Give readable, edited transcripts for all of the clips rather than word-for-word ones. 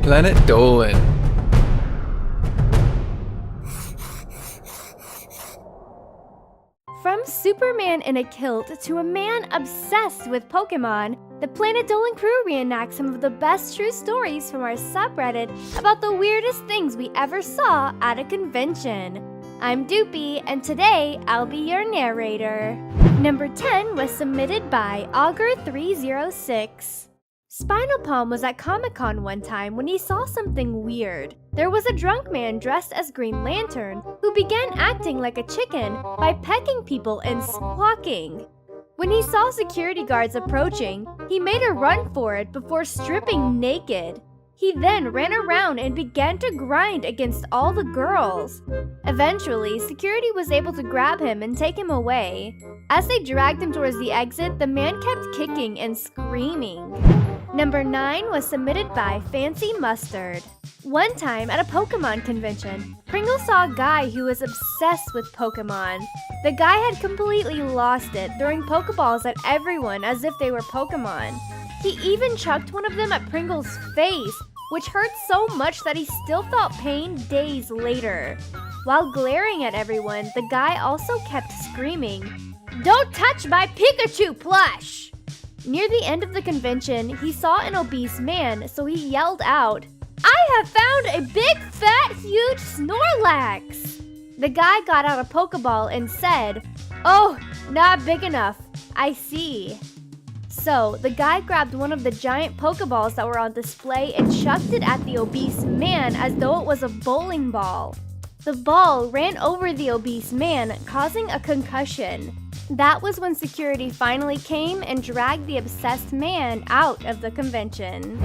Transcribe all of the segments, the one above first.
Planet Dolan. From Superman in a kilt to a man obsessed with Pokemon, the Planet Dolan crew reenacts some of the best true stories from our subreddit about the weirdest things we ever saw at a convention. I'm Doopy, and today I'll be your narrator. Number 10 was submitted by Augur306. Spinal Palm was at Comic-Con one time when he saw something weird. There was a drunk man dressed as Green Lantern who began acting like a chicken by pecking people and squawking. When he saw security guards approaching, he made a run for it before stripping naked. He then ran around and began to grind against all the girls. Eventually, security was able to grab him and take him away. As they dragged him towards the exit, the man kept kicking and screaming. Number 9 was submitted by Fancy Mustard. One time at a Pokemon convention, Pringle saw a guy who was obsessed with Pokemon. The guy had completely lost it, throwing Pokeballs at everyone as if they were Pokemon. He even chucked one of them at Pringle's face, which hurt so much that he still felt pain days later. While glaring at everyone, the guy also kept screaming, "Don't touch my Pikachu plush!" Near the end of the convention, he saw an obese man, so he yelled out, "I have found a big, fat, huge Snorlax!" The guy got out a Pokeball and said, "Oh, not big enough. I see." So, the guy grabbed one of the giant Pokeballs that were on display and chucked it at the obese man as though it was a bowling ball. The ball ran over the obese man, causing a concussion. That was when security finally came and dragged the obsessed man out of the convention.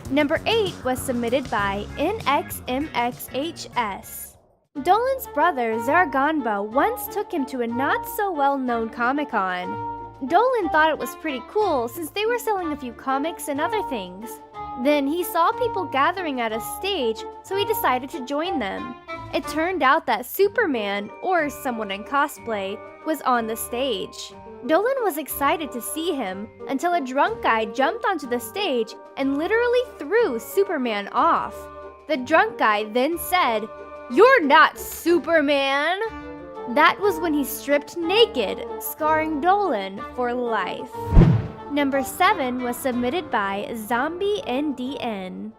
Number 8 was submitted by NXMXHS. Dolan's brother, Zaraganba, once took him to a not-so-well-known Comic-Con. Dolan thought it was pretty cool since they were selling a few comics and other things. Then he saw people gathering at a stage, so he decided to join them. It turned out that Superman, or someone in cosplay, was on the stage. Dolan was excited to see him until a drunk guy jumped onto the stage and literally threw Superman off. The drunk guy then said, "You're not Superman!" That was when he stripped naked, scarring Dolan for life. Number 7 was submitted by Zombie NDN.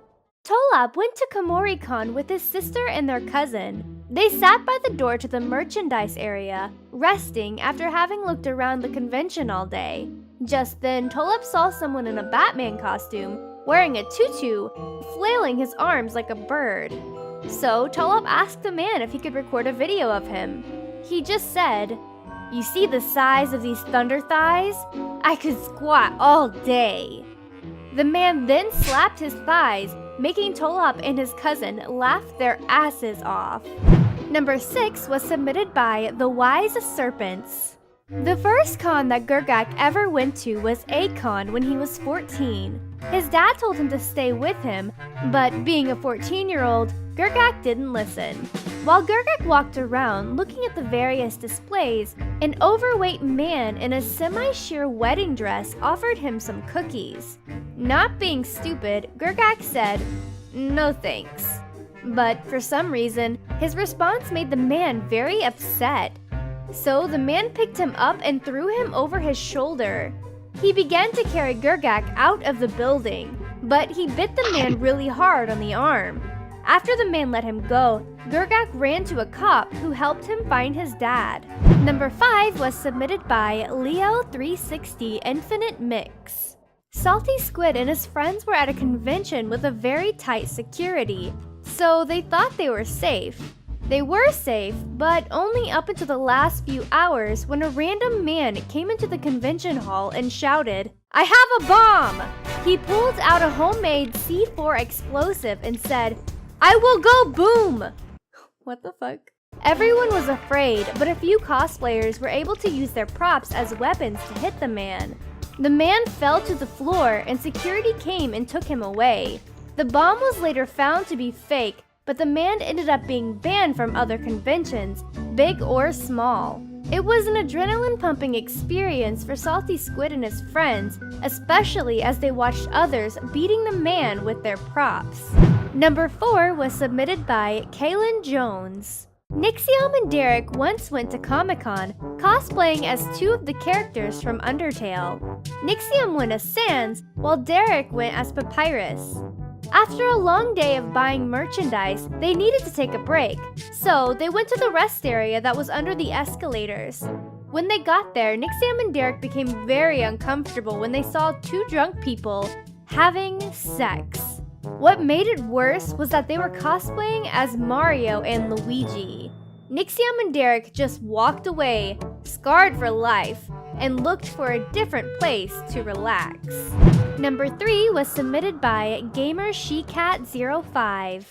Tolop went to Komori-Con with his sister and their cousin. They sat by the door to the merchandise area, resting after having looked around the convention all day. Just then, Tolop saw someone in a Batman costume, wearing a tutu, flailing his arms like a bird. So, Tolop asked the man if he could record a video of him. He just said, "You see the size of these thunder thighs? I could squat all day." The man then slapped his thighs, making Tolop and his cousin laugh their asses off. Number 6 was submitted by The Wise Serpents. The first con that Gurgak ever went to was A-Con when he was 14. His dad told him to stay with him, but being a 14-year-old, Gurgak didn't listen. While Gurgak walked around looking at the various displays, an overweight man in a semi-sheer wedding dress offered him some cookies. Not being stupid, Gurgak said, "No thanks." But for some reason, his response made the man very upset. So the man picked him up and threw him over his shoulder. He began to carry Gurgak out of the building, but he bit the man really hard on the arm. After the man let him go, Gurgak ran to a cop who helped him find his dad. Number 5 was submitted by Leo360 Infinite Mix. Salty Squid and his friends were at a convention with a very tight security, so they thought they were safe. They were safe, but only up until the last few hours when a random man came into the convention hall and shouted, "I have a bomb!" He pulled out a homemade C4 explosive and said, "I will go boom!" What the fuck? Everyone was afraid, but a few cosplayers were able to use their props as weapons to hit the man. The man fell to the floor and security came and took him away. The bomb was later found to be fake, but the man ended up being banned from other conventions, big or small. It was an adrenaline-pumping experience for Salty Squid and his friends, especially as they watched others beating the man with their props. Number 4 was submitted by Kaylin Jones. Nixiom and Derek once went to Comic-Con, cosplaying as two of the characters from Undertale. Nixiom went as Sans, while Derek went as Papyrus. After a long day of buying merchandise, they needed to take a break, so they went to the rest area that was under the escalators. When they got there, Nixiom and Derek became very uncomfortable when they saw two drunk people having sex. What made it worse was that they were cosplaying as Mario and Luigi. Nixiom and Derek just walked away, scarred for life, and looked for a different place to relax. Number 3 was submitted by GamerSheCat05.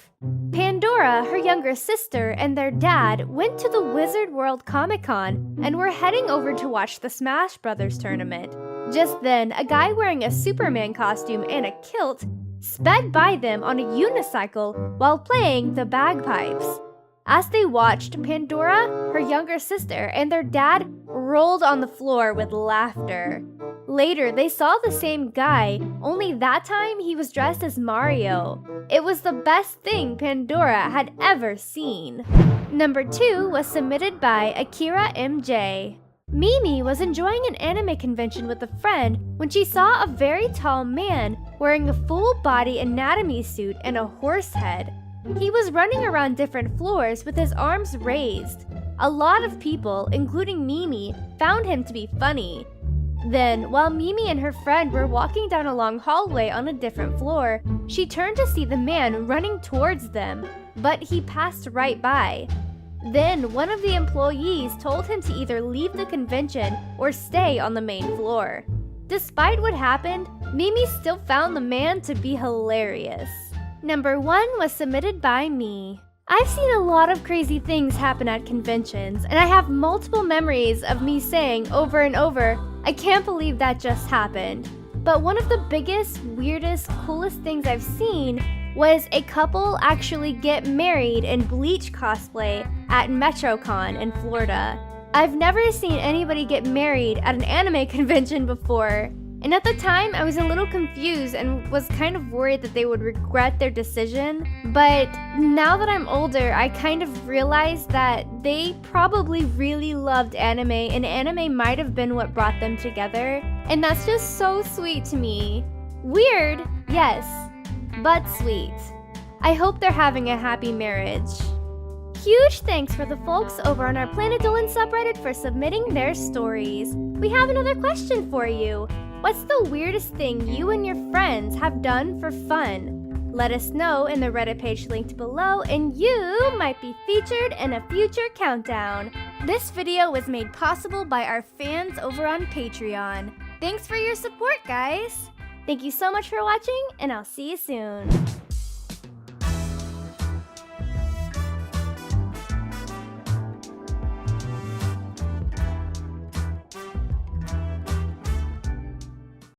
Pandora, her younger sister, and their dad went to the Wizard World Comic-Con and were heading over to watch the Smash Brothers tournament. Just then, a guy wearing a Superman costume and a kilt sped by them on a unicycle while playing the bagpipes. As they watched, Pandora, her younger sister, and their dad rolled on the floor with laughter. Later, they saw the same guy, only that time he was dressed as Mario. It was the best thing Pandora had ever seen. Number 2 was submitted by Akira MJ. Mimi was enjoying an anime convention with a friend when she saw a very tall man wearing a full-body anatomy suit and a horse head. He was running around different floors with his arms raised. A lot of people, including Mimi, found him to be funny. Then, while Mimi and her friend were walking down a long hallway on a different floor, she turned to see the man running towards them, but he passed right by. Then, one of the employees told him to either leave the convention or stay on the main floor. Despite what happened, Mimi still found the man to be hilarious. Number 1 was submitted by me. I've seen a lot of crazy things happen at conventions, and I have multiple memories of me saying over and over, I can't believe that just happened. But one of the biggest, weirdest, coolest things I've seen was a couple actually get married in Bleach cosplay at MetroCon in Florida. I've never seen anybody get married at an anime convention before, and at the time I was a little confused and was kind of worried that they would regret their decision. But now that I'm older, I kind of realized that they probably really loved anime, and anime might have been what brought them together, and that's just so sweet to me. Weird, yes, but sweet. I hope they're having a happy marriage. Huge thanks for the folks over on our Planet Dolan subreddit for submitting their stories. We have another question for you. What's the weirdest thing you and your friends have done for fun? Let us know in the Reddit page linked below, and you might be featured in a future countdown. This video was made possible by our fans over on Patreon. Thanks for your support, guys! Thank you so much for watching, and I'll see you soon.